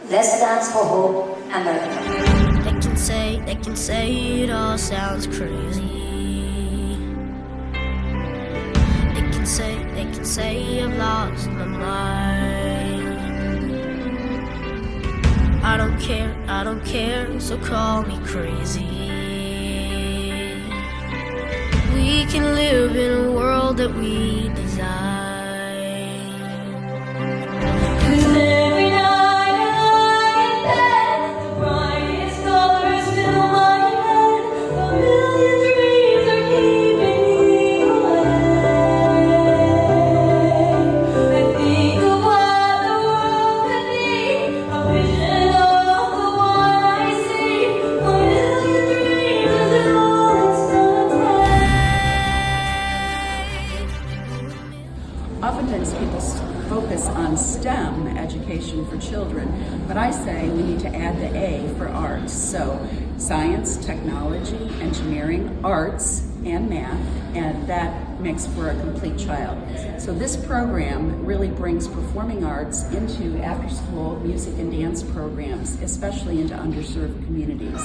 Let's dance for hope, America. They can say it all sounds crazy. They can say I've lost my mind. I don't care, so call me crazy. We can live in a world that we design. Oftentimes people focus on STEM, education for children, but I say we need to add the A for arts. So science, technology, engineering, arts, and math, and that makes for a complete child. So this program really brings performing arts into after-school music and dance programs, especially into underserved communities.